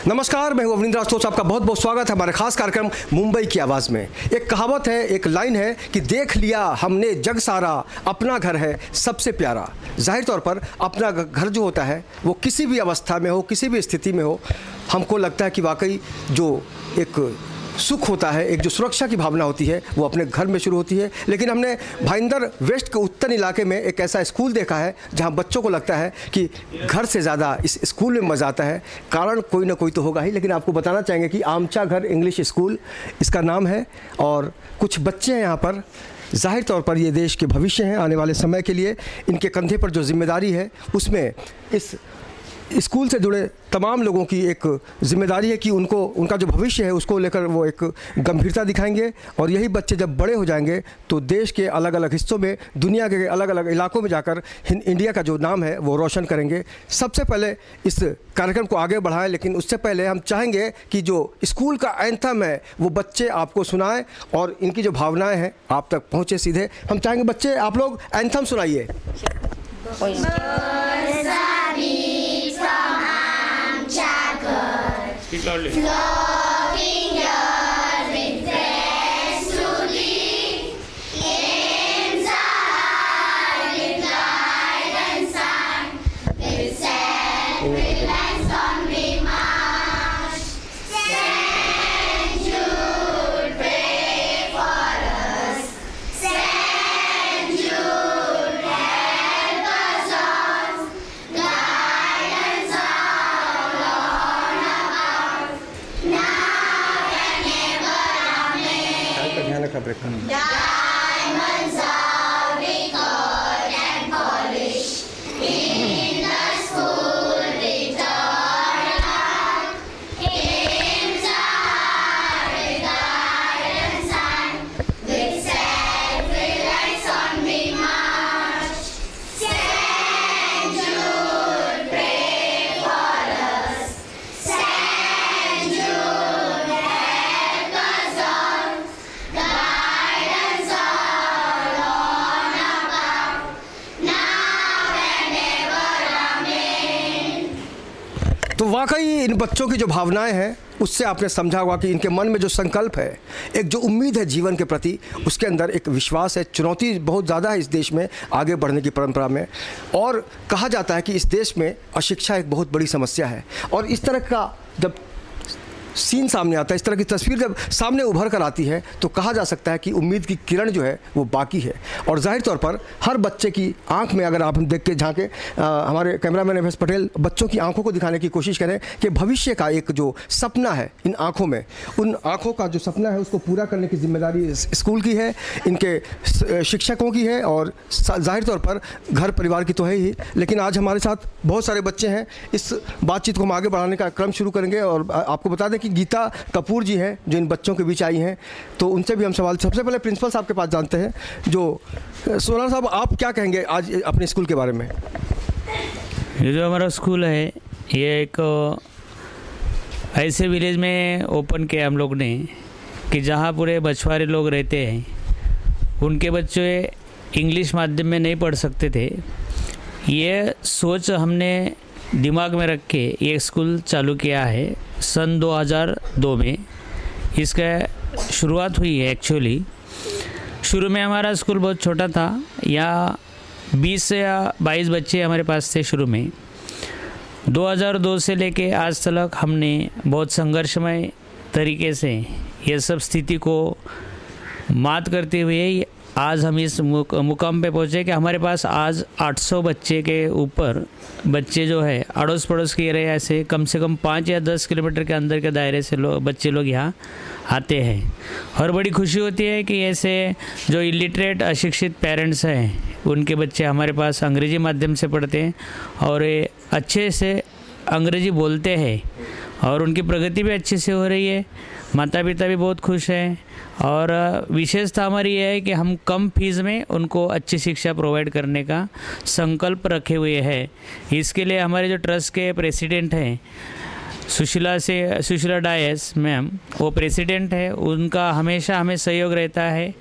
नमस्कार, मैं हूं अवनींद्र राजपूत। आपका बहुत बहुत स्वागत है हमारे खास कार्यक्रम मुंबई की आवाज़ में। एक कहावत है, एक लाइन है कि देख लिया हमने जग सारा, अपना घर है सबसे प्यारा। जाहिर तौर पर अपना घर जो होता है वो किसी भी अवस्था में हो, किसी भी स्थिति में हो, हमको लगता है कि वाकई जो एक सुख होता है, एक जो सुरक्षा की भावना होती है वो अपने घर में शुरू होती है। लेकिन हमने भाईंदर वेस्ट के उत्तर इलाके में एक ऐसा स्कूल देखा है जहां बच्चों को लगता है कि घर से ज़्यादा इस स्कूल में मज़ा आता है। कारण कोई ना कोई तो होगा ही, लेकिन आपको बताना चाहेंगे कि आमचा घर इंग्लिश स्कूल इसका नाम है और कुछ बच्चे हैं यहाँ पर। जाहिर तौर पर ये देश के भविष्य हैं, आने वाले समय के लिए इनके कंधे पर जो जिम्मेदारी है उसमें इस स्कूल से जुड़े तमाम लोगों की एक जिम्मेदारी है कि उनका जो भविष्य है उसको लेकर वो एक गंभीरता दिखाएंगे। और यही बच्चे जब बड़े हो जाएंगे तो देश के अलग अलग हिस्सों में, दुनिया के अलग अलग इलाकों में जाकर इंडिया का जो नाम है वो रोशन करेंगे। सबसे पहले इस कार्यक्रम को आगे बढ़ाएं, लेकिन उससे पहले हम चाहेंगे कि जो स्कूल का एंथम है वो बच्चे आपको सुनाएं और इनकी जो भावनाएँ हैं आप तक पहुँचे सीधे। हम चाहेंगे बच्चे आप लोग एंथम सुनाइए। Speak loudly. Flowing years with fresh beauty, aims are high with light and sun, with self-reliance on we march. St. Jude, pray for us. St. Jude, help us all. Guidance all on about. Now and ever, amen. ध्यान रखना break में। Diamonds are recalled and polished in the school return around. Aims are high with guidance and with self-reliance on we march. St. Jude, pray for us. St. Jude, help us all. Guidance all on about. Now and ever, amen. तो वाकई इन बच्चों की जो भावनाएं हैं उससे आपने समझा होगा कि इनके मन में जो संकल्प है, एक जो उम्मीद है जीवन के प्रति, उसके अंदर एक विश्वास है। चुनौती बहुत ज़्यादा है इस देश में आगे बढ़ने की परंपरा में, और कहा जाता है कि इस देश में अशिक्षा एक बहुत बड़ी समस्या है। और इस तरह का जब सीन सामने आता है, इस तरह की तस्वीर जब सामने उभर कर आती है तो कहा जा सकता है कि उम्मीद की किरण जो है वो बाकी है। और जाहिर तौर पर हर बच्चे की आंख में अगर आप देख के झांके, हमारे कैमरामैन एम एस पटेल बच्चों की आंखों को दिखाने की कोशिश करें कि भविष्य का एक जो सपना है इन आंखों में, उन आंखों का जो सपना है उसको पूरा करने की जिम्मेदारी इस स्कूल की है, इनके शिक्षकों की है और जाहिर तौर पर घर परिवार की तो है ही। लेकिन आज हमारे साथ बहुत सारे बच्चे हैं। इस बातचीत को हम आगे बढ़ाने का क्रम शुरू करेंगे और आपको बता दें कि गीता कपूर जी हैं जो इन बच्चों के बीच आई हैं, तो उनसे भी हम सवाल सबसे पहले प्रिंसिपल साहब के पास जानते हैं। जो सोनार साहब, आप क्या कहेंगे आज अपने स्कूल के बारे में? ये जो हमारा स्कूल है ये एक ऐसे विलेज में ओपन किया हम लोग ने कि जहाँ पूरे बछवारे लोग रहते हैं, उनके बच्चे इंग्लिश माध्यम में नहीं पढ़ सकते थे। ये सोच हमने दिमाग में रख के ये स्कूल चालू किया है सन 2002 में। इसका शुरुआत हुई है एक्चुअली। शुरू में हमारा स्कूल बहुत छोटा था, या 20 या 22 बच्चे हमारे पास थे शुरू में। 2002 से लेके आज तक हमने बहुत संघर्षमय तरीके से ये सब स्थिति को मात करते हुए आज हम इस मुकाम पे पहुँचे कि हमारे पास आज 800 बच्चे के ऊपर बच्चे जो है अड़ोस पड़ोस के रहे, ऐसे कम से कम 5 या 10 किलोमीटर के अंदर के दायरे से बच्चे लोग यहाँ आते हैं। और बड़ी खुशी होती है कि ऐसे जो इलिटरेट अशिक्षित पेरेंट्स हैं उनके बच्चे हमारे पास अंग्रेजी माध्यम से पढ़ते हैं और ये अच्छे से अंग्रेजी बोलते हैं और उनकी प्रगति भी अच्छे से हो रही है। माता पिता भी बहुत खुश हैं और विशेषता हमारी ये है कि हम कम फीस में उनको अच्छी शिक्षा प्रोवाइड करने का संकल्प रखे हुए हैं। इसके लिए हमारे जो ट्रस्ट के प्रेसिडेंट हैं सुशीला डायस मैम, वो प्रेसिडेंट है, उनका हमेशा हमें सहयोग रहता है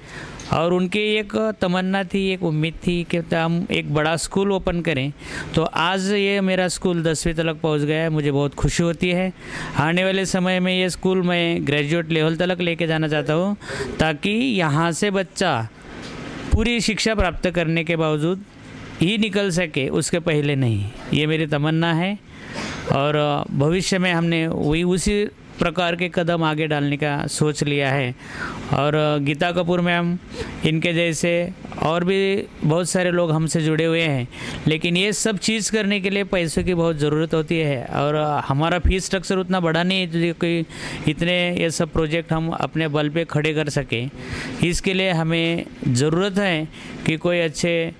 और उनकी एक तमन्ना थी, एक उम्मीद थी कि हम एक बड़ा स्कूल ओपन करें। तो आज ये मेरा स्कूल 10वीं तक पहुंच गया है, मुझे बहुत खुशी होती है। आने वाले समय में ये स्कूल मैं ग्रेजुएट लेवल तक लेके जाना चाहता हूँ, ताकि यहाँ से बच्चा पूरी शिक्षा प्राप्त करने के बावजूद ही निकल सके, उसके पहले नहीं। ये मेरी तमन्ना है और भविष्य में हमने वही उसी प्रकार के कदम आगे डालने का सोच लिया है। और गीता कपूर मैम, इनके जैसे और भी बहुत सारे लोग हमसे जुड़े हुए हैं, लेकिन ये सब चीज़ करने के लिए पैसों की बहुत ज़रूरत होती है और हमारा फीस स्ट्रक्चर उतना बड़ा नहीं है कि इतने ये सब प्रोजेक्ट हम अपने बल पे खड़े कर सकें। इसके लिए हमें ज़रूरत है कि कोई अच्छे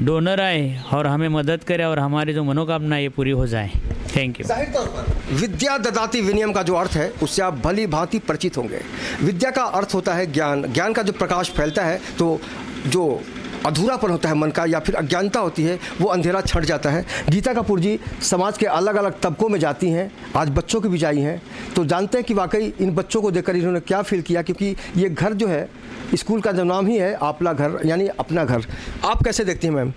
डोनर आए और हमें मदद करे और हमारी जो मनोकामना ये पूरी हो जाए। Thank you. जाहिर तौर पर विद्या ददाति विनयम का जो अर्थ है उससे आप भली भांति परिचित होंगे। विद्या का अर्थ होता है ज्ञान। ज्ञान का जो प्रकाश फैलता है तो जो अधूरापन होता है मन का या फिर अज्ञानता होती है वो अंधेरा छंट जाता है। गीता कपूर जी समाज के अलग अलग तबकों में जाती हैं, आज बच्चों की भी जाई हैं, तो जानते हैं कि वाकई इन बच्चों को देखकर इन्होंने क्या फील किया, क्योंकि ये घर जो है, स्कूल का जो नाम ही है आपला घर यानी अपना घर। आप कैसे देखती हैं मैम?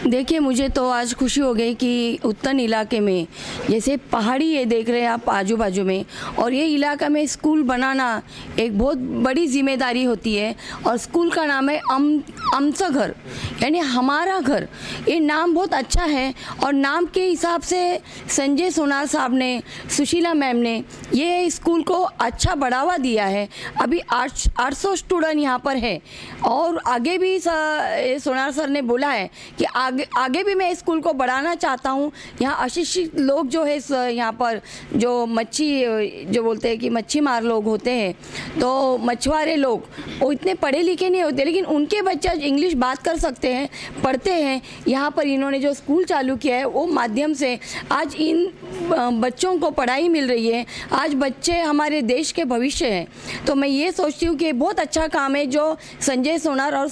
देखिए, मुझे तो आज खुशी हो गई कि उत्तर इलाके में जैसे पहाड़ी ये देख रहे हैं आप आजू बाजू में, और ये इलाका में स्कूल बनाना एक बहुत बड़ी जिम्मेदारी होती है। और स्कूल का नाम है आमचा घर यानी हमारा घर। ये नाम बहुत अच्छा है और नाम के हिसाब से संजय सोनार साहब ने, सुशीला मैम ने ये स्कूल को अच्छा बढ़ावा दिया है। अभी 800 स्टूडेंट यहाँ पर है और आगे भी सोनार सर ने बोला है कि आगे भी मैं स्कूल को बढ़ाना चाहता हूँ। यहाँ अशिक्षित लोग जो है यहाँ पर जो जो बोलते हैं कि मच्छी मार लोग होते हैं, तो मछुआरे लोग वो इतने पढ़े लिखे नहीं होते, लेकिन उनके बच्चे इंग्लिश बात कर सकते हैं, पढ़ते हैं। यहाँ पर इन्होंने जो स्कूल चालू किया है वो माध्यम से आज इन बच्चों को पढ़ाई मिल रही है। आज बच्चे हमारे देश के भविष्य हैं। तो मैं ये सोचती हूँ कि बहुत अच्छा काम है जो संजय सोनार और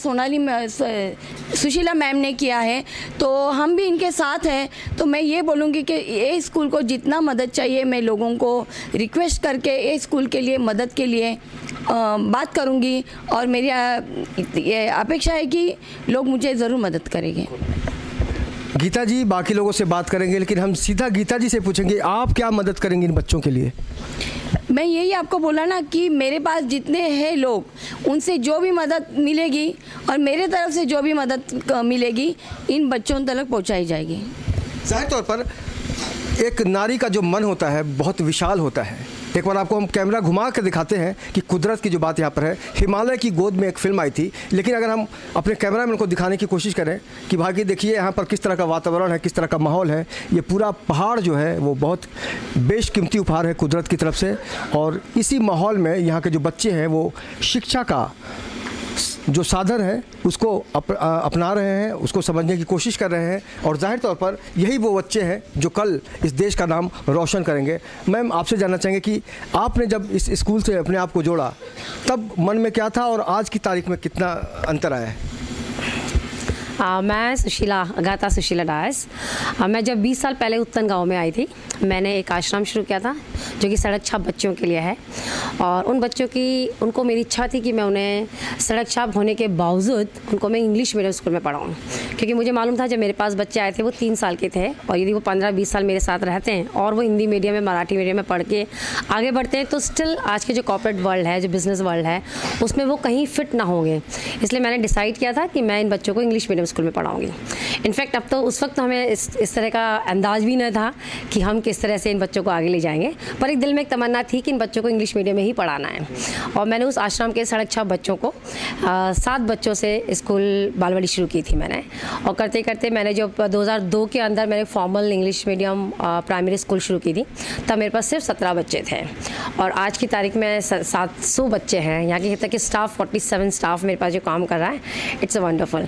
सुशीला मैम ने किया है, तो हम भी इनके साथ हैं। तो मैं ये बोलूँगी कि ये स्कूल को जितना मदद चाहिए मैं लोगों को रिक्वेस्ट करके ये स्कूल के लिए मदद के लिए बात करूँगी और मेरी ये अपेक्षा है कि लोग मुझे ज़रूर मदद करेंगे। गीता जी बाकी लोगों से बात करेंगे, लेकिन हम सीधा गीता जी से पूछेंगे आप क्या मदद करेंगे इन बच्चों के लिए? मैं यही आपको बोला ना कि मेरे पास जितने हैं लोग, उनसे जो भी मदद मिलेगी और मेरे तरफ से जो भी मदद मिलेगी इन बच्चों तक पहुंचाई जाएगी। जाहिर तौर पर एक नारी का जो मन होता है बहुत विशाल होता है। एक बार आपको हम कैमरा घुमा कर दिखाते हैं कि कुदरत की जो बात यहाँ पर है। हिमालय की गोद में एक फिल्म आई थी, लेकिन अगर हम अपने कैमरामैन को दिखाने की कोशिश करें कि भाई देखिए यहाँ पर किस तरह का वातावरण है, किस तरह का माहौल है, ये पूरा पहाड़ जो है वो बहुत बेशकीमती उपहार है कुदरत की तरफ से। और इसी माहौल में यहाँ के जो बच्चे हैं वो शिक्षा का जो साधन है उसको अपना रहे हैं, उसको समझने की कोशिश कर रहे हैं, और जाहिर तौर पर यही वो बच्चे हैं जो कल इस देश का नाम रोशन करेंगे। मैम आपसे जानना चाहेंगे कि आपने जब इस स्कूल से अपने आप को जोड़ा तब मन में क्या था और आज की तारीख में कितना अंतर आया है? मैं अगाथा सुशीला डायस। मैं जब 20 साल पहले उत्तन गांव में आई थी, मैंने एक आश्रम शुरू किया था जो कि सड़क छाप बच्चों के लिए है। और उन बच्चों की उनको मेरी इच्छा थी कि मैं उन्हें सड़क छाप होने के बावजूद उनको मैं इंग्लिश मीडियम स्कूल में पढ़ाऊँ, क्योंकि मुझे मालूम था जब मेरे पास बच्चे आए थे वो 3 साल के थे, और यदि वो 15-20 साल मेरे साथ रहते हैं और वो हिंदी मीडियम में, मराठी मीडियम में पढ़ के आगे बढ़ते हैं, तो स्टिल आज के जो कॉर्पोरेट वर्ल्ड है, जो बिज़नेस वर्ल्ड है, उसमें वो कहीं फिट ना होंगे। इसलिए मैंने डिसाइड किया था कि मैं इन बच्चों को इंग्लिश मीडियम स्कूल में पढ़ाऊंगी। इनफैक्ट अब तो उस वक्त हमें इस तरह का अंदाज भी न था कि हम किस तरह से इन बच्चों को आगे ले जाएंगे, पर एक दिल में एक तमन्ना थी कि इन बच्चों को इंग्लिश मीडियम में ही पढ़ाना है। और मैंने उस आश्रम के सड़क छाप बच्चों को 7 बच्चों से स्कूल बालवाड़ी शुरू की थी मैंने। और करते करते मैंने जब 2002 के अंदर मैंने formal English medium primary school शुरू की थी, तब मेरे पास सिर्फ 17 बच्चे थे, और आज की तारीख में 700 बच्चे हैं। यहाँ की तक कि स्टाफ 47 स्टाफ मेरे पास जो काम कर रहा है। It's a wonderful.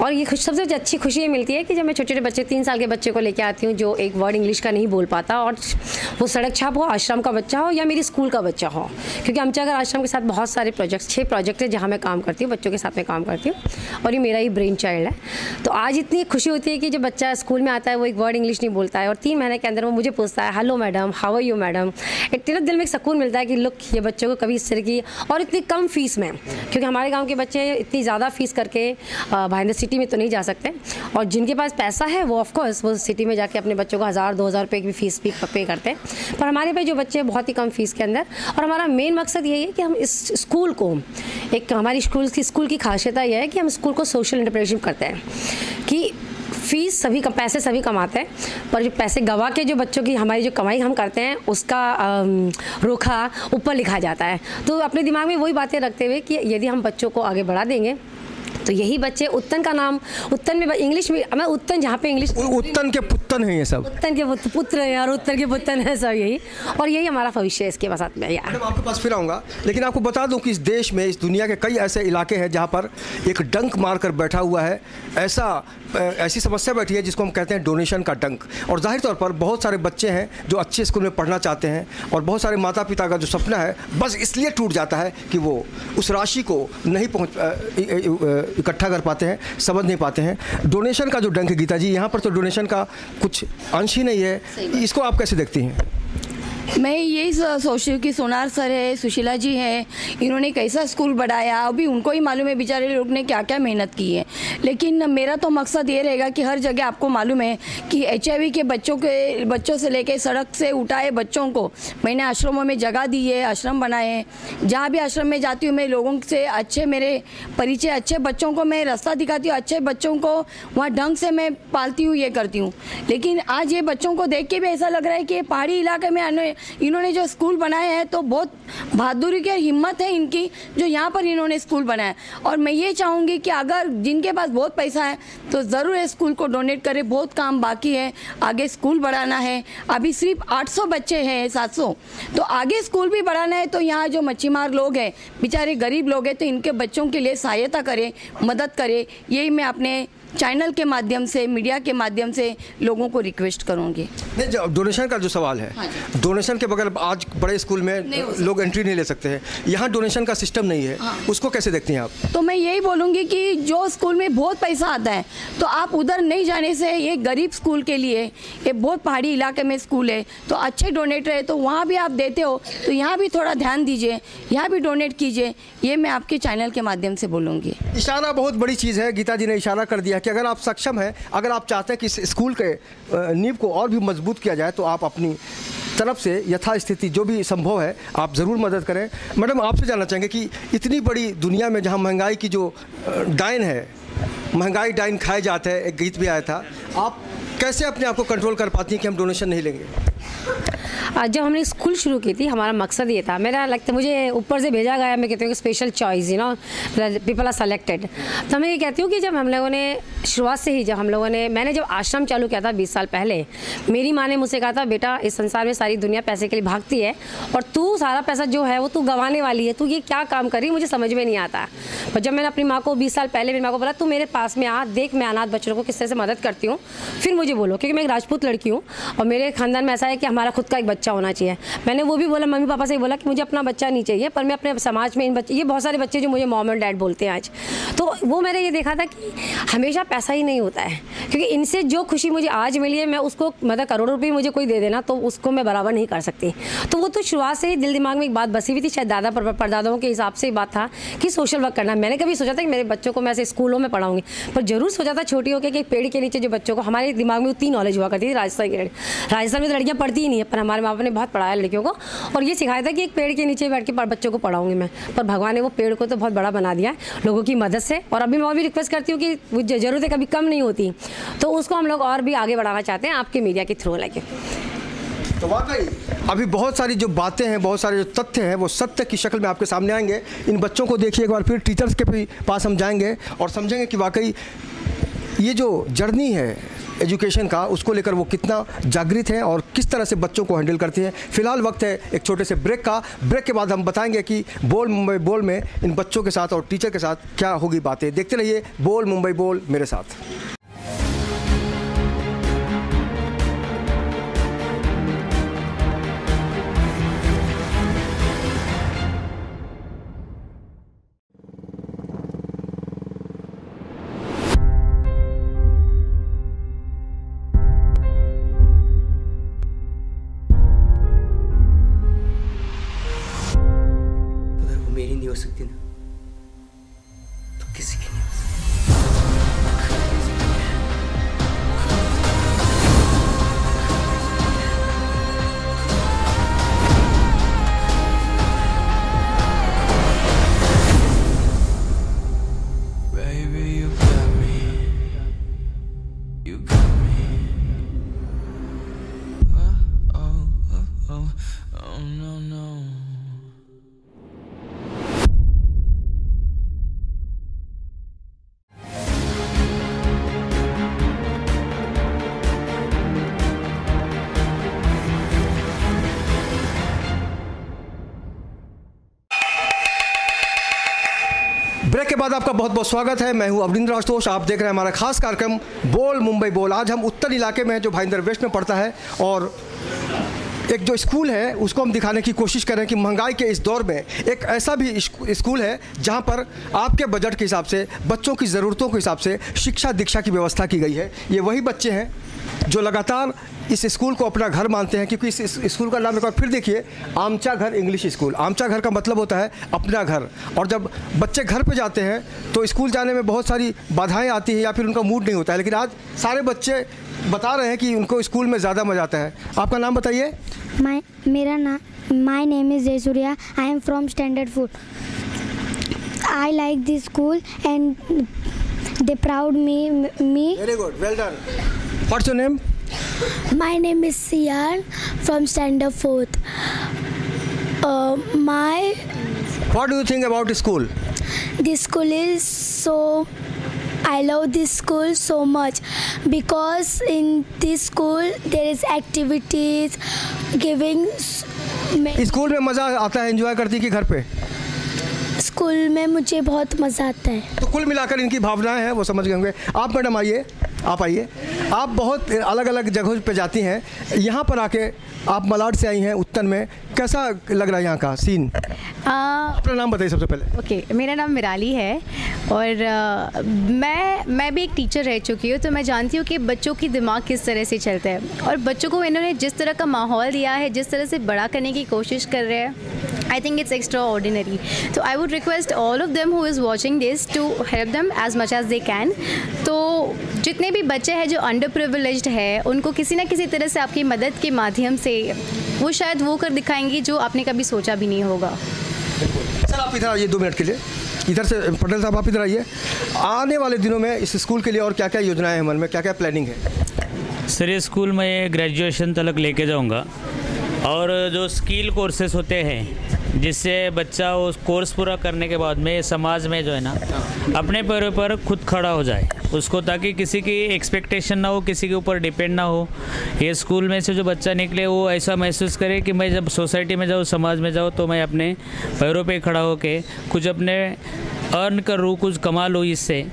और ये सबसे अच्छी खुशी ये मिलती है कि जब मैं छोटे छोटे बच्चे 3 साल के बच्चे को लेके आती हूँ जो एक वर्ड इंग्लिश का नहीं बोल पाता, और वो सड़क छाप हो, आश्रम का बच्चा हो या मेरी स्कूल का बच्चा हो, क्योंकि अमचागर आश्रम के साथ बहुत सारे प्रोजेक्ट्स 6 प्रोजेक्ट है जहाँ मैं काम करती हूँ, बच्चों के साथ में काम करती हूँ, और ये मेरा ही ब्रेन चाइल्ड है। तो आज इतनी खुशी होती है कि जब बच्चा स्कूल में आता है वो एक वर्ड इंग्लिश नहीं बोलता है और 3 महीने के अंदर वो मुझे पूछता है hello madam, how are you madam. एक दिल में एक सुकून मिलता है कि लुक ये बच्चों को कभी इस तरह की, और इतनी कम फीस में, क्योंकि हमारे गाँव के बच्चे इतनी ज़्यादा फीस करके भाईंदर सिटी में तो नहीं जा सकते, और जिनके पास पैसा है वो ऑफकोर्स वो सिटी में जाके अपने बच्चों को 1000-2000 रुपये की फीस भी पे करते हैं। पर हमारे पे जो बच्चे बहुत ही कम फीस के अंदर, और हमारा मेन मकसद यही है कि हम इस स्कूल को, एक हमारी स्कूल की खासियत यह है कि हम स्कूल को सोशल एंटरप्रेन्योरशिप करते हैं कि फीस सभी का, पैसे सभी कमाते हैं, पर जो पैसे गवा के जो बच्चों की हमारी जो कमाई हम करते हैं उसका रोखा ऊपर लिखा जाता है। तो अपने दिमाग में वही बातें रखते हुए कि यदि हम बच्चों को आगे बढ़ा देंगे तो यही बच्चे, उत्तन का नाम, उत्तन में इंग्लिश में, मैं उत्तन जहाँ पे इंग्लिश, उत्तन के पुत्तन हैं ये सब, उत्तन के पुत्र हैं और उत्तन के पुत्तन हैं सब, यही, और यही हमारा भविष्य है इसके साथ में यार। मैडम आपके पास फिर आऊँगा, लेकिन आपको बता दूं कि इस देश में, इस दुनिया के कई ऐसे इलाके हैं जहाँ पर एक डंक मारकर बैठा हुआ है, ऐसी समस्या बैठी है जिसको हम कहते हैं डोनेशन का डंक। और जाहिर तौर पर बहुत सारे बच्चे हैं जो अच्छे स्कूल में पढ़ना चाहते हैं, और बहुत सारे माता पिता का जो सपना है बस इसलिए टूट जाता है कि वो उस राशि को नहीं इकट्ठा कर पाते हैं, समझ नहीं पाते हैं। डोनेशन का जो डंक है गीता जी, यहाँ पर तो डोनेशन का कुछ अंश ही नहीं है, इसको आप कैसे देखती हैं? मैं यही सोचती हूँ कि सोनार सर है, सुशीला जी हैं, इन्होंने कैसा स्कूल बढ़ाया, अभी उनको ही मालूम है बेचारे लोग ने क्या क्या मेहनत की है। लेकिन मेरा तो मकसद ये रहेगा कि हर जगह आपको मालूम है कि HIV के बच्चों से लेके सड़क से उठाए बच्चों को मैंने आश्रमों में जगह दी है, आश्रम बनाए हैं। जहाँ भी आश्रम में जाती हूँ मैं लोगों से अच्छे, मेरे परिचय अच्छे बच्चों को मैं रास्ता दिखाती हूँ, अच्छे बच्चों को वहाँ ढंग से मैं पालती हूँ, ये करती हूँ। लेकिन आज ये बच्चों को देख के भी ऐसा लग रहा है कि पहाड़ी इलाके में इन्होंने जो स्कूल बनाए हैं तो बहुत बहादुरी की हिम्मत है इनकी जो यहाँ पर इन्होंने स्कूल बनाया। और मैं ये चाहूँगी कि अगर जिनके पास बहुत पैसा है तो ज़रूर इस स्कूल को डोनेट करें, बहुत काम बाकी है, आगे स्कूल बढ़ाना है। अभी सिर्फ 800 बच्चे हैं, 700, तो आगे स्कूल भी बढ़ाना है। तो यहाँ जो मच्छीमार लोग हैं, बेचारे गरीब लोग हैं, तो इनके बच्चों के लिए सहायता करें, मदद करें। यही मैं अपने चैनल के माध्यम से, मीडिया के माध्यम से लोगों को रिक्वेस्ट करूंगी। नहीं, जो डोनेशन का जो सवाल है, हाँ, डोनेशन के बगैर आज बड़े स्कूल में लोग एंट्री नहीं ले सकते हैं, यहाँ डोनेशन का सिस्टम नहीं है, हाँ। उसको कैसे देखती हैं आप? तो मैं यही बोलूँगी कि जो स्कूल में बहुत पैसा आता है तो आप उधर नहीं जाने से, ये गरीब स्कूल के लिए, ये बहुत पहाड़ी इलाके में स्कूल है तो अच्छे डोनेटर है, तो वहाँ भी आप देते हो तो यहाँ भी थोड़ा ध्यान दीजिए, यहाँ भी डोनेट कीजिए। ये मैं आपके चैनल के माध्यम से बोलूँगी। इशारा बहुत बड़ी चीज़ है, गीता जी ने इशारा कर दिया कि अगर आप सक्षम हैं, अगर आप चाहते हैं कि इस स्कूल के नींव को और भी मजबूत किया जाए तो आप अपनी तरफ से यथास्थिति जो भी संभव है आप ज़रूर मदद करें। मैडम आपसे जानना चाहेंगे कि इतनी बड़ी दुनिया में जहां महंगाई की जो डायन है, महंगाई डायन खाए जाते हैं, एक गीत भी आया था, आप कैसे अपने आप को कंट्रोल कर पाती हैं कि हम डोनेशन नहीं लेंगे? जब हमने स्कूल शुरू की थी हमारा मकसद ये था, मेरा लगता मुझे ऊपर से भेजा गया, मैं कहती हूँ कि special choice, you know, people are selected. तो मैं ये कहती हूँ कि जब हम लोगों ने शुरुआत से ही, मैंने जब आश्रम चालू किया था 20 साल पहले, मेरी माँ ने मुझसे कहा था बेटा इस संसार में सारी दुनिया पैसे के लिए भागती है और तू सारा पैसा जो है वो तू गंवाने वाली है, तू ये क्या काम कर रही, मुझे समझ में नहीं आता। और जब मैंने अपनी माँ को 20 साल पहले मेरी माँ को बोला तू मेरे पास में आ, देख मैं अनाथ बच्चों को किस तरह से मदद करती हूँ, फिर मुझे बोलो, क्योंकि मैं एक राजपूत लड़की हूँ और मेरे खानदान में ऐसा है कि हमारा खुद का एक बच्चा होना चाहिए। मैंने वो भी बोला, मम्मी पापा से बोला कि मुझे अपना बच्चा नहीं चाहिए, पर मैं अपने समाज में इन बच्चे, ये बहुत सारे बच्चे जो मुझे मॉम एंड डैड बोलते हैं आज, तो वो मैंने ये देखा था कि हमेशा पैसा ही नहीं होता है, क्योंकि इनसे जो खुशी मुझे आज मिली है मैं उसको, मतलब करोड़ों रुपये मुझे कोई दे देना तो उसको मैं बराबर नहीं कर सकती। तो वो तो शुरुआत से ही दिल दिमाग में एक बात बसी हुई थी, शायद दादा परदादाओं के हिसाब से बात था कि सोशल वर्क करना। मैंने कभी सोचा था कि मेरे बच्चों को मैं ऐसे स्कूलों में पढ़ाऊंगी, पर जरूर सोचा था छोटी होकर कि एक पेड़ के नीचे जो बच्चों को, हमारे दिमाग में उतनी नॉलेज हुआ करती थी, राजस्थान में तो लड़कियाँ पढ़ती ही नहीं है, पर हमारे माँ बाप ने बहुत पढ़ाया लड़कियों को और ये सिखाया था कि एक पेड़ के नीचे बैठ के बच्चों को पढ़ाऊंगी मैं। पर भगवान ने वो पेड़ को तो बहुत बड़ा बना दिया है लोगों की मदद से, और अभी मैं भी रिक्वेस्ट करती हूँ कि वो ज़रूरतें कभी कम नहीं होती, तो उसको हम लोग और भी आगे बढ़ाना चाहते हैं आपके मीडिया के थ्रू लेके। तो वाकई अभी बहुत सारी जो बातें हैं, बहुत सारे जो तथ्य हैं वो सत्य की शक्ल में आपके सामने आएंगे। इन बच्चों को देखिए एक बार फिर, टीचर्स के भी पास हम जाएंगे और समझेंगे कि वाकई ये जो जर्नी है, एजुकेशन का, उसको लेकर वो कितना जागृत हैं और किस तरह से बच्चों को हैंडल करती हैं। फिलहाल वक्त है एक छोटे से ब्रेक का। ब्रेक के बाद हम बताएंगे कि बोल मुंबई बोल में इन बच्चों के साथ और टीचर के साथ क्या होगी बातें। देखते रहिए बोल मुंबई बोल मेरे साथ। मेरी नहीं हो सकती ना तो किसी की नहीं हो सकती। Baby, you got me. You got me. Oh, no, no. Break के बाद आपका बहुत बहुत स्वागत है। मैं हूं अवनिंद्र आशुतोष। आप देख रहे हैं हमारा खास कार्यक्रम बोल मुंबई बोल। आज हम उत्तर इलाके में हैं जो भाईंदर वेस्ट में पड़ता है, और एक जो स्कूल है उसको हम दिखाने की कोशिश कर रहे हैं कि महंगाई के इस दौर में एक ऐसा भी स्कूल है जहां पर आपके बजट के हिसाब से, बच्चों की ज़रूरतों के हिसाब से शिक्षा दीक्षा की व्यवस्था की गई है। ये वही बच्चे हैं जो लगातार इस स्कूल को अपना घर मानते हैं, क्योंकि इस स्कूल का नाम एक बार फिर देखिए, आमचा घर इंग्लिश स्कूल। आमचा घर का मतलब होता है अपना घर। और जब बच्चे घर पे जाते हैं तो स्कूल जाने में बहुत सारी बाधाएं आती हैं या फिर उनका मूड नहीं होता है, लेकिन आज सारे बच्चे बता रहे हैं कि उनको स्कूल में ज़्यादा मज़ा आता है। आपका नाम बताइए। My name is Jaysurya. I am from Standard 4. I like this school and they proud me. Very good, well done. What's your name? My name is Sian from Standard 4th. What do you think about the school? This school is so. I love this school so much because in this school there is activities giving. School में मज़ा आता है, enjoy करती कि घर पे? School में मुझे बहुत मज़ा आता है। तो कुल मिलाकर इनकी भावनाएं हैं वो समझ गए होंगे। आप मैडम आइए, आप आइए। आप बहुत अलग अलग जगहों पे जाती हैं, यहाँ पर आके आप मलाड से आई हैं उत्तर में, कैसा लग रहा है यहाँ का सीन? अपना नाम बताइए सबसे पहले। ओके, मेरा नाम मिराली है और मैं भी एक टीचर रह चुकी हूँ, तो मैं जानती हूँ कि बच्चों की दिमाग किस तरह से चलता है और बच्चों को इन्होंने जिस तरह का माहौल दिया है, जिस तरह से बड़ा करने की कोशिश कर रहे हैं, I think it's extraordinary. तो I would request all of them who is watching this to help them as much as they can. तो जितने भी बच्चे हैं जो अंडर प्रिविलेज्ड है, उनको किसी ना किसी तरह से आपकी मदद के माध्यम से वो शायद वो कर दिखाएंगी जो आपने कभी सोचा भी नहीं होगा। सर आप इधर आइए 2 मिनट के लिए, इधर से पटेल साहब आप इधर आइए। आने वाले दिनों में इस स्कूल के लिए और क्या क्या योजनाएं हैं मन में, क्या क्या प्लानिंग है? सर ये स्कूल में ग्रेजुएशन तक लेके जाऊंगा और जो स्किल कोर्सेस होते हैं जिससे बच्चा उस कोर्स पूरा करने के बाद में समाज में जो है ना अपने पैरों पर खुद खड़ा हो जाए उसको, ताकि किसी की एक्सपेक्टेशन ना हो, किसी के ऊपर डिपेंड ना हो। ये स्कूल में से जो बच्चा निकले वो ऐसा महसूस करे कि मैं जब सोसाइटी में जाऊँ, समाज में जाऊँ, तो मैं अपने पैरों पे खड़ा होके कुछ अपने अर्न करूँ, कुछ कमा लूँ इससे।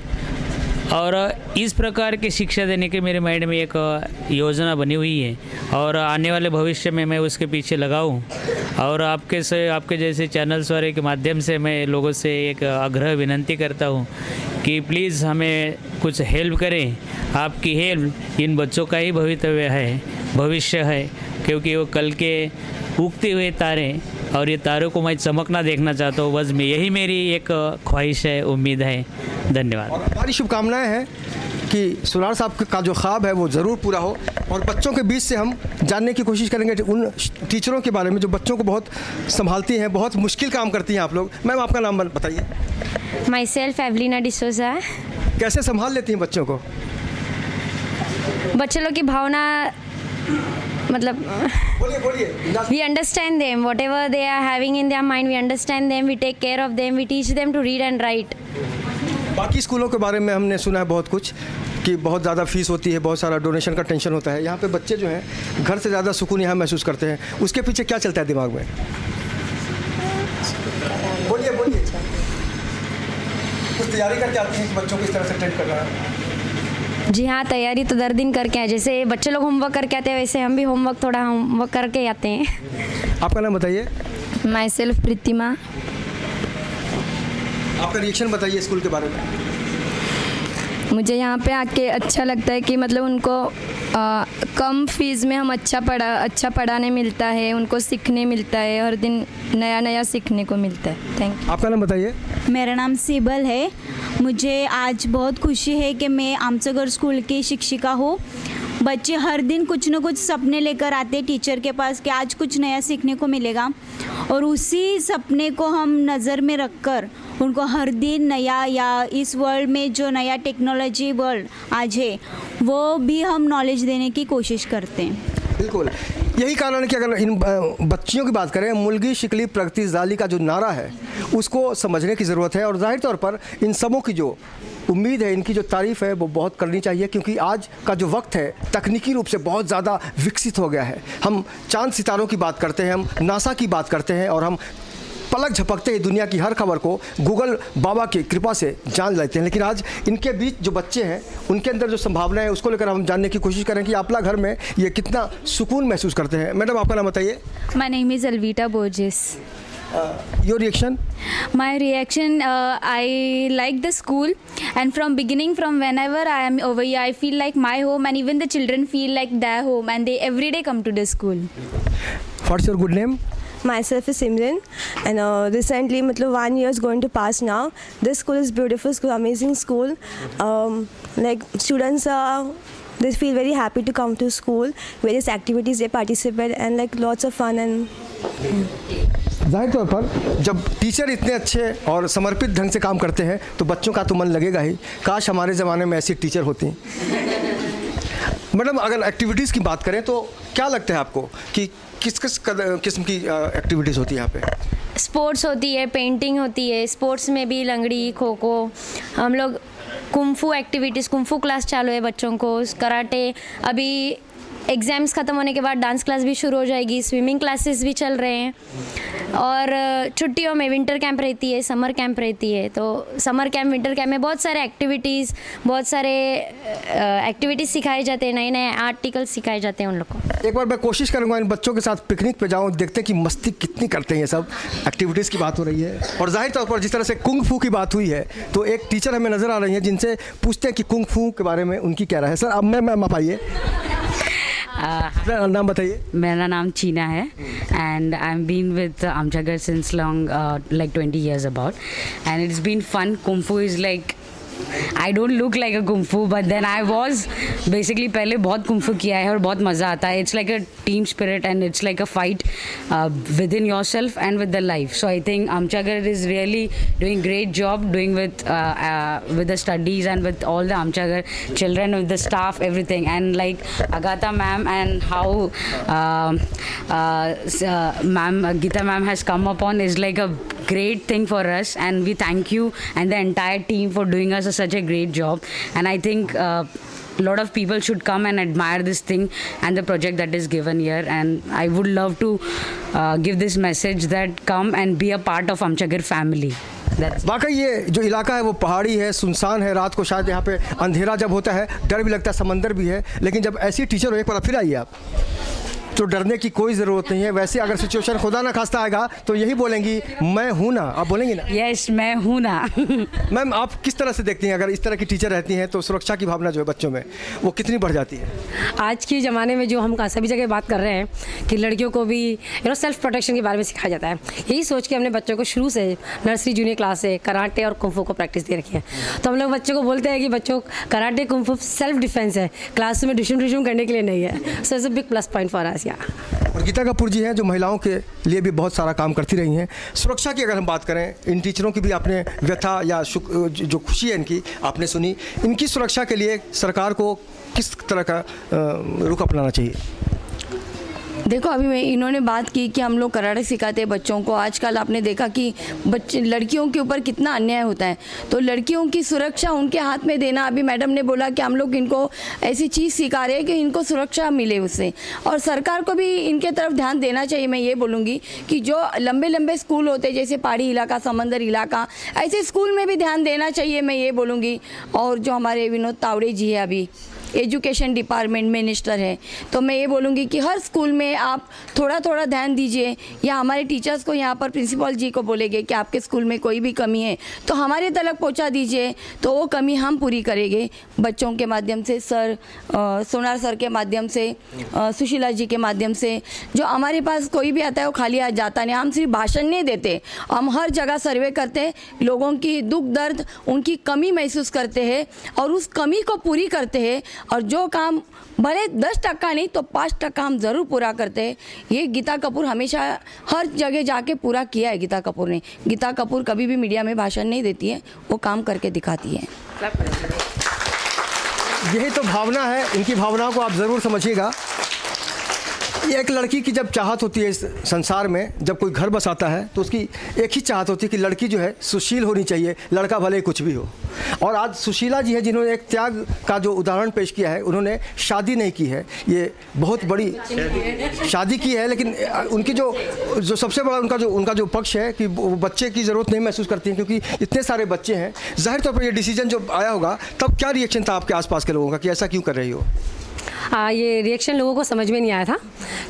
और इस प्रकार की शिक्षा देने की मेरे माइंड में एक योजना बनी हुई है और आने वाले भविष्य में मैं उसके पीछे लगाऊं। और आपके जैसे चैनल्स वाले के माध्यम से मैं लोगों से एक आग्रह विनंती करता हूं कि प्लीज़ हमें कुछ हेल्प करें। आपकी हेल्प इन बच्चों का ही भविष्य है, क्योंकि वो कल के उगते हुए तारे और ये तारों को मैं चमकना देखना चाहता हूँ। बस में यही मेरी एक ख्वाहिश है, उम्मीद है। धन्यवाद। और हमारी शुभकामनाएं हैं कि सुनार साहब का जो ख्वाब है वो ज़रूर पूरा हो। और बच्चों के बीच से हम जानने की कोशिश करेंगे उन टीचरों के बारे में जो बच्चों को बहुत संभालती हैं, बहुत मुश्किल काम करती हैं आप लोग। मैम आपका नाम बताइए। Myself Evelina D'Souza. कैसे संभाल लेती हैं बच्चों को? बच्चे लोग की भावना मतलब बोलिए। we understand them, whatever they are having in their mind, we understand them, we take care of them, we teach them to read and write. बाकी स्कूलों के बारे में हमने सुना है बहुत कुछ कि बहुत ज़्यादा फीस होती है, बहुत सारा डोनेशन का टेंशन होता है। यहाँ पे बच्चे जो हैं घर से ज़्यादा सुकून यहाँ महसूस करते हैं। उसके पीछे क्या चलता है दिमाग में? बोलिए बोलिए। कुछ तैयारी करके आती हैं कि बच्चों को इस तरह से ट्रेन करना है? जी हाँ, तैयारी तो दर दिन करके आए। जैसे बच्चे लोग होमवर्क करके आते हैं वैसे हम भी थोड़ा होमवर्क करके आते हैं। आपका नाम बताइए। My self Pritima. आपका रिएक्शन बताइए स्कूल के बारे में। मुझे यहाँ पे आके अच्छा लगता है कि मतलब उनको कम फीस में हम अच्छा पढ़ाने मिलता है, उनको सीखने मिलता है, हर दिन नया नया सीखने को मिलता है। Thank you. आपका नाम बताइए। मेरा नाम सिबल है। मुझे आज बहुत खुशी है कि मैं आमचगर स्कूल की शिक्षिका हूँ। बच्चे हर दिन कुछ न कुछ सपने लेकर आते हैं टीचर के पास कि आज कुछ नया सीखने को मिलेगा, और उसी सपने को हम नज़र में रखकर उनको हर दिन नया, या इस वर्ल्ड में जो नया टेक्नोलॉजी वर्ल्ड आज है वो भी हम नॉलेज देने की कोशिश करते हैं। बिल्कुल, यही कारण है कि अगर इन बच्चियों की बात करें, मुलगी शिकली प्रगति जाली का जो नारा है उसको समझने की ज़रूरत है। और जाहिर तौर पर इन सबों की जो उम्मीद है, इनकी जो तारीफ़ है वो बहुत करनी चाहिए, क्योंकि आज का जो वक्त है तकनीकी रूप से बहुत ज़्यादा विकसित हो गया है। हम चांद सितारों की बात करते हैं, हम नासा की बात करते हैं, और हम पलक झपकते ही दुनिया की हर खबर को गूगल बाबा की कृपा से जान लेते हैं। लेकिन आज इनके बीच जो बच्चे हैं उनके अंदर जो संभावना है उसको लेकर हम जानने की कोशिश करें कि आपला घर में ये कितना सुकून महसूस करते हैं। मैडम, आपका नाम बताइए। My name is Alvita Borges. Your reaction? My reaction, I like the school, and from beginning, from whenever I am over here, I feel like my home, and even the children feel like their home, and they every day come to the school. What's your good name? Myself is Simran, and recently, 1 year is going to pass now. This school is beautiful school, amazing school. Like students they feel very happy to come to school. Various activities they participate, and like lots of fun and. जाहिर तौर पर जब teacher इतने अच्छे और समर्पित ढंग से काम करते हैं तो बच्चों का तो मन लगेगा ही। काश हमारे ज़माने में ऐसी टीचर होती। मैडम, अगर एक्टिविटीज़ की बात करें तो क्या लगता है आपको कि किस किस्म की एक्टिविटीज़ होती है यहाँ पे? स्पोर्ट्स होती है, पेंटिंग होती है, स्पोर्ट्स में भी लंगड़ी, खो खो, हम लोग कुंफू एक्टिविटीज़, कुंफू क्लास चालू है बच्चों को, कराटे, अभी एग्ज़ाम्स ख़त्म होने के बाद डांस क्लास भी शुरू हो जाएगी, स्विमिंग क्लासेस भी चल रहे हैं, और छुट्टियों में विंटर कैंप रहती है, समर कैंप रहती है। तो समर कैंप, विंटर कैंप में बहुत सारे एक्टिविटीज़ सिखाए जाते हैं, नए नए आर्टिकल्स सिखाए जाते हैं उन लोग को। एक बार मैं कोशिश करूँगा इन बच्चों के साथ पिकनिक पे जाऊँ, देखते हैं कि मस्ती कितनी करते हैं। ये सब एक्टिविटीज़ की बात हो रही है, और जाहिर तौर पर जिस तरह से कुंग फू की बात हुई है तो एक टीचर हमें नज़र आ रही हैं जिनसे पूछते हैं कि कुंग फू के बारे में उनकी क्या राय है। सर, अब मैम आप आइए, नाम बताइए। मेरा नाम चीना है, and I am been with आमचगर since long, like 20 years about, and it's been fun. Kung Fu is like, I don't look like a Kung Fu, but then I was basically पहले बहुत Kung Fu किया है और बहुत मज़ा आता है. It's like a team spirit and it's like a fight within yourself and with the life. So I think Amchagar is really doing great job doing with the studies and with all the Amchagar children, with the staff, everything. And like Agatha ma'am and how ma'am Geeta ma'am has come upon is like a great thing for us, and we thank you and the entire team for doing us such a great job. And I think a lot of people should come and admire this thing and the project that is given here, and I would love to give this message that come and be a part of Amchagar family. वाकई ये जो इलाका है वो पहाड़ी है, सुनसान है, रात को शायद यहाँ पे अंधेरा जब होता है डर भी लगता है, समंदर भी है, लेकिन जब ऐसी टीचर हो, एक बार फिर आइए आप, तो डरने की कोई ज़रूरत नहीं है। वैसे अगर सिचुएशन खुदा ना खास्ता आएगा तो यही बोलेंगी, मैं हूँ ना। आप बोलेंगी ना? यस, मैं हूँ ना। मैम, आप किस तरह से देखती हैं अगर इस तरह की टीचर रहती हैं तो सुरक्षा की भावना जो है बच्चों में वो कितनी बढ़ जाती है? आज के ज़माने में जो हम सभी जगह बात कर रहे हैं कि लड़कियों को भी सेल्फ प्रोटेक्शन के बारे में सिखाया जाता है, यही सोच के हमने बच्चों को शुरू से नर्सरी जूनियर क्लास से कराटे और कुंफू को प्रैक्टिस दे रखी है। तो हम लोग बच्चों को बोलते हैं कि बच्चों कराटे कुंफू सेल्फ डिफेंस है, क्लास में डिशुम करने के लिए नहीं है। So it's a big plus point for us. और गीता कपूर जी हैं जो महिलाओं के लिए भी बहुत सारा काम करती रही हैं। सुरक्षा की अगर हम बात करें, इन टीचरों की भी आपने व्यथा या जो खुशी है इनकी आपने सुनी, इनकी सुरक्षा के लिए सरकार को किस तरह का रुख अपनाना चाहिए? देखो अभी मैं इन्होंने बात की कि हम लोग कराटे सिखाते हैं बच्चों को। आजकल आपने देखा कि बच्चे लड़कियों के ऊपर कितना अन्याय होता है, तो लड़कियों की सुरक्षा उनके हाथ में देना। अभी मैडम ने बोला कि हम लोग इनको ऐसी चीज़ सिखा रहे हैं कि इनको सुरक्षा मिले उससे, और सरकार को भी इनके तरफ ध्यान देना चाहिए। मैं ये बोलूँगी कि जो लंबे लंबे स्कूल होते हैं जैसे पहाड़ी इलाका, समंदर इलाका, ऐसे स्कूल में भी ध्यान देना चाहिए, मैं ये बोलूँगी। और जो हमारे विनोद तावड़े जी है अभी एजुकेशन डिपार्टमेंट मिनिस्टर है, तो मैं ये बोलूँगी कि हर स्कूल में आप थोड़ा थोड़ा ध्यान दीजिए, या हमारे टीचर्स को यहाँ पर प्रिंसिपल जी को बोलेंगे कि आपके स्कूल में कोई भी कमी है तो हमारे तक पहुँचा दीजिए, तो वो कमी हम पूरी करेंगे बच्चों के माध्यम से, सर सोनार सर के माध्यम से, सुशीला जी के माध्यम से। जो हमारे पास कोई भी आता है वो खाली आ जाता नहीं, हम सिर्फ भाषण नहीं देते, हम हर जगह सर्वे करते हैं, लोगों की दुख दर्द, उनकी कमी महसूस करते हैं और उस कमी को पूरी करते हैं, और जो काम भले 10% नहीं तो 5% हम ज़रूर पूरा करते हैं। ये गीता कपूर हमेशा हर जगह जाके पूरा किया है। गीता कपूर ने, गीता कपूर कभी भी मीडिया में भाषण नहीं देती है, वो काम करके दिखाती है। यही तो भावना है, इनकी भावनाओं को आप ज़रूर समझिएगा। ये एक लड़की की जब चाहत होती है इस संसार में, जब कोई घर बसाता है तो उसकी एक ही चाहत होती है कि लड़की जो है सुशील होनी चाहिए, लड़का भले कुछ भी हो। और आज सुशीला जी है जिन्होंने एक त्याग का जो उदाहरण पेश किया है, उन्होंने शादी नहीं की है, ये बहुत बड़ी शादी की है, लेकिन उनकी जो सबसे बड़ा उनका जो पक्ष है कि वो बच्चे की ज़रूरत नहीं महसूस करती हैं, क्योंकि इतने सारे बच्चे हैं। जाहिर तौर पर ये डिसीजन जो आया होगा, तब क्या रिएक्शन था आपके आसपास के लोगों का कि ऐसा क्यों कर रही हो? ये रिएक्शन लोगों को समझ में नहीं आया था,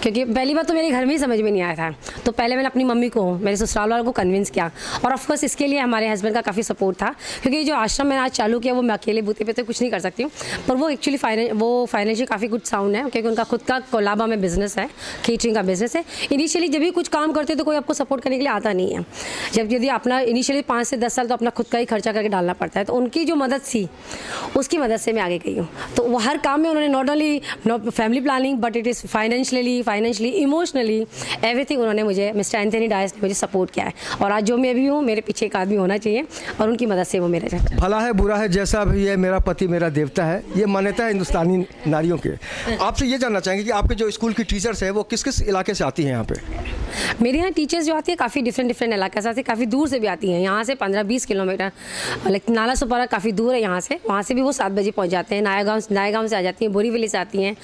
क्योंकि पहली बात तो मेरे घर में ही समझ में नहीं आया था। तो पहले मैंने अपनी मम्मी को, मेरे ससुराल वालों को कन्विंस किया, और ऑफ कोर्स इसके लिए हमारे हस्बैंड का काफ़ी सपोर्ट था, क्योंकि जो आश्रम मैंने आज चालू किया वो मैं अकेले बूते पे तो कुछ नहीं कर सकती हूँ, पर वो एक्चुअली फाइनेंशियल काफ़ी गुड साउंड है, क्योंकि उनका खुद का कोलाबा में बिजनेस है, केटरिंग का बिजनेस है। इनिशियली जब भी कुछ काम करते तो कोई आपको सपोर्ट करने के लिए आता नहीं है। जब यदि अपना इनिशियली 5 से 10 साल तो अपना खुद का ही खर्चा करके डालना पड़ता है, तो उनकी जो मदद थी उसकी मदद से मैं आगे गई हूँ। तो वो हर काम में उन्होंने not only family planning but it is financially emotionally everything उन्होंने मुझे, मिस्टर एंथनी डायस ने मुझे सपोर्ट किया है। और आज जो मैं भी हूँ, मेरे पीछे एक आदमी होना चाहिए, और उनकी मदद से वो मेरे भला है बुरा है जैसा भी है, मेरा पति मेरा देवता है, ये मान्यता है हिंदुस्तानी नारियों के। आपसे ये जानना चाहेंगे कि आपके जो स्कूल की टीचर्स हैं वो किस किस इलाके से आती हैं यहाँ पे? मेरे यहाँ टीचर्स जो आती है काफ़ी डिफरेंट इलाके से आती है, काफ़ी दूर से भी आती हैं। यहाँ से 15-20 किलोमीटर, लाइक नाला सुपारा काफ़ी दूर है यहाँ से, वहाँ से भी वो 7 बजे पहुँच जाते हैं। नायागांव से आ जाती हैं, बोरीवली से आती हैं,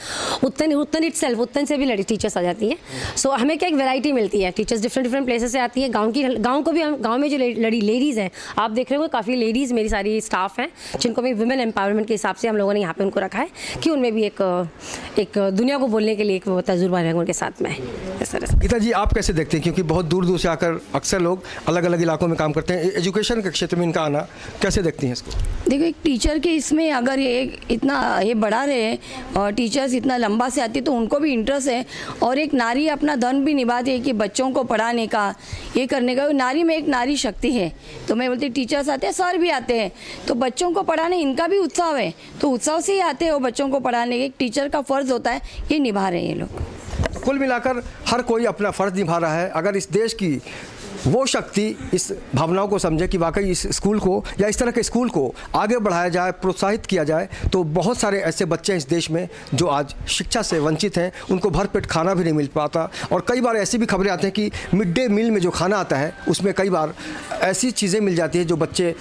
उत्तन से भी टीचर्स आ जाती हैं। सो हमें क्या एक वैरायटी मिलती है, टीचर्स डिफरेंट प्लेसेस से आती है। गाँव में जो लेडीज़ हैं, आप देख रहे हो काफ़ी लेडीज़ मेरी सारी स्टाफ हैं, जिनको भी वुमेन एम्पावरमेंट के हिसाब से हम लोगों ने यहाँ पे उनको रखा है कि उनमें भी एक दुनिया को बोलने के लिए एक तजुर्बा रहेगा उनके साथ में। इस तरह से गीता जी आप कैसे देखते हैं, क्योंकि बहुत दूर दूर से आकर अक्सर लोग अलग अलग इलाकों में काम करते हैं, एजुकेशन के क्षेत्र में इनका आना कैसे देखती हैं इसको? देखो एक टीचर के इसमें अगर ये बढ़ा रहे हैं और टीचर्स इतना लंबा से आती तो उनको भी इंटरेस्ट है, और एक नारी अपना धर्म भी निभाती है कि बच्चों को पढ़ाने का, ये करने का। नारी में एक नारी शक्ति है, तो मैं बोलती टीचर्स आते हैं, सर भी आते हैं, तो बच्चों को पढ़ाने इनका भी उत्साह है, तो उत्साह से ही आते हैं वो बच्चों को पढ़ाने के। एक टीचर का फ़र्ज़ होता है, ये निभा रहे हैं ये लोग। कुल मिलाकर हर कोई अपना फ़र्ज़ निभा रहा है। अगर इस देश की वो शक्ति इस भावनाओं को समझे कि वाकई इस स्कूल को या इस तरह के स्कूल को आगे बढ़ाया जाए, प्रोत्साहित किया जाए, तो बहुत सारे ऐसे बच्चे हैं इस देश में जो आज शिक्षा से वंचित हैं, उनको भरपेट खाना भी नहीं मिल पाता। और कई बार ऐसी भी खबरें आती हैं कि मिड डे मील में जो खाना आता है उसमें कई बार ऐसी चीज़ें मिल जाती हैं जो बच्चे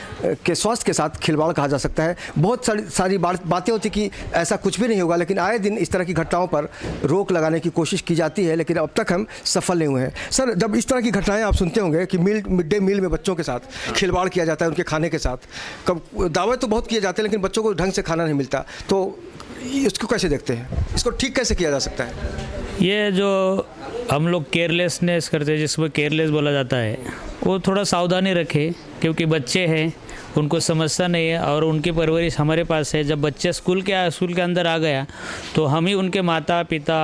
के स्वास्थ्य के साथ खिलवाड़ कहा जा सकता है। बहुत सारी बातें होती कि ऐसा कुछ भी नहीं होगा, लेकिन आए दिन इस तरह की घटनाओं पर रोक लगाने की कोशिश की जाती है, लेकिन अब तक हम सफल नहीं हुए हैं। सर, जब इस तरह की घटनाएँ आप सुनते होंगे कि मिड डे मील में बच्चों के साथ खिलवाड़ किया जाता है, उनके खाने के साथ, कब दावे तो बहुत किए जाते हैं लेकिन बच्चों को ढंग से खाना नहीं मिलता, तो इसको कैसे देखते हैं, इसको ठीक कैसे किया जा सकता है? ये जो हम लोग केयरलेसनेस करते हैं, जिसमें केयरलेस बोला जाता है, वो थोड़ा सावधानी रखें, क्योंकि बच्चे हैं, उनको समझता नहीं है, और उनकी परवरिश हमारे पास है। जब बच्चे स्कूल के अंदर आ गया तो हम ही उनके माता पिता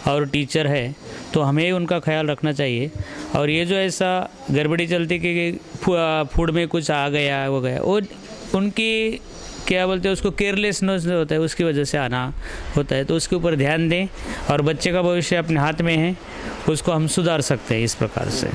और टीचर है, तो हमें ही उनका ख्याल रखना चाहिए। और ये जो ऐसा गड़बड़ी चलती कि फूड में कुछ आ गया हो गया, वो उनकी क्या बोलते हैं उसको केयरलेसनेस होता है, उसकी वजह से आना होता है। तो उसके ऊपर ध्यान दें, और बच्चे का भविष्य अपने हाथ में है, उसको हम सुधार सकते हैं इस प्रकार से।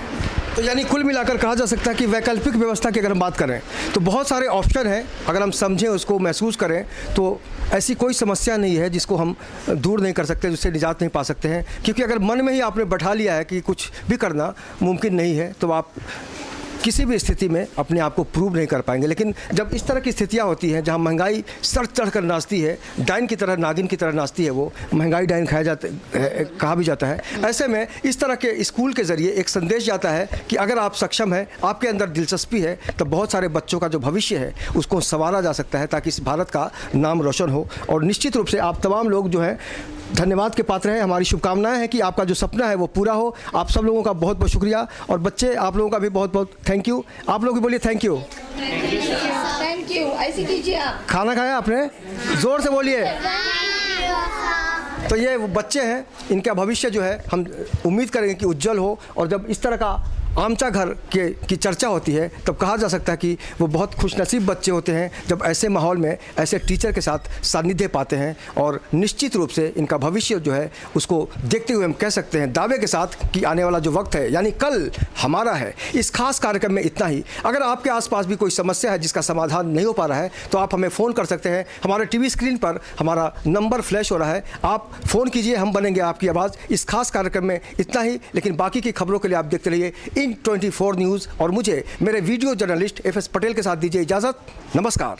तो यानी कुल मिलाकर कहा जा सकता है कि वैकल्पिक व्यवस्था की अगर हम बात करें तो बहुत सारे ऑप्शन हैं, अगर हम समझें, उसको महसूस करें तो ऐसी कोई समस्या नहीं है जिसको हम दूर नहीं कर सकते, जिससे निजात नहीं पा सकते हैं। क्योंकि अगर मन में ही आपने बैठा लिया है कि कुछ भी करना मुमकिन नहीं है तो आप किसी भी स्थिति में अपने आप को प्रूव नहीं कर पाएंगे। लेकिन जब इस तरह की स्थितियां होती हैं जहां महंगाई सर चढ़ कर नाचती है, डाइन की तरह, नागिन की तरह नाचती है, वो महंगाई डाइन कहा भी जाता है, ऐसे में इस तरह के स्कूल के ज़रिए एक संदेश जाता है कि अगर आप सक्षम हैं, आपके अंदर दिलचस्पी है, तो बहुत सारे बच्चों का जो भविष्य है उसको संवारा जा सकता है ताकि इस भारत का नाम रोशन हो। और निश्चित रूप से आप तमाम लोग जो हैं धन्यवाद के पात्र हैं। हमारी शुभकामनाएं हैं कि आपका जो सपना है वो पूरा हो। आप सब लोगों का बहुत बहुत शुक्रिया, और बच्चे आप लोगों का भी बहुत बहुत थैंक यू। आप लोग भी बोलिए थैंक यू। थैंक यू, ऐसे कीजिए आप। खाना खाया आपने? जोर से बोलिए। तो ये वो बच्चे हैं, इनका भविष्य जो है हम उम्मीद करेंगे कि उज्जवल हो। और जब इस तरह का आमचा घर की चर्चा होती है तब कहा जा सकता है कि वो बहुत खुशनसीब बच्चे होते हैं जब ऐसे माहौल में ऐसे टीचर के साथ सानिध्य पाते हैं। और निश्चित रूप से इनका भविष्य जो है उसको देखते हुए हम कह सकते हैं दावे के साथ कि आने वाला जो वक्त है यानी कल हमारा है। इस खास कार्यक्रम में इतना ही। अगर आपके आसपास भी कोई समस्या है जिसका समाधान नहीं हो पा रहा है तो आप हमें फ़ोन कर सकते हैं। हमारे टीवी स्क्रीन पर हमारा नंबर फ्लैश हो रहा है, आप फ़ोन कीजिए, हम बनेंगे आपकी आवाज़। इस खास कार्यक्रम में इतना ही, लेकिन बाकी की खबरों के लिए आप देखते रहिए इन 24 न्यूज़। और मुझे मेरे वीडियो जर्नलिस्ट FS पटेल के साथ दीजिए इजाज़त। नमस्कार।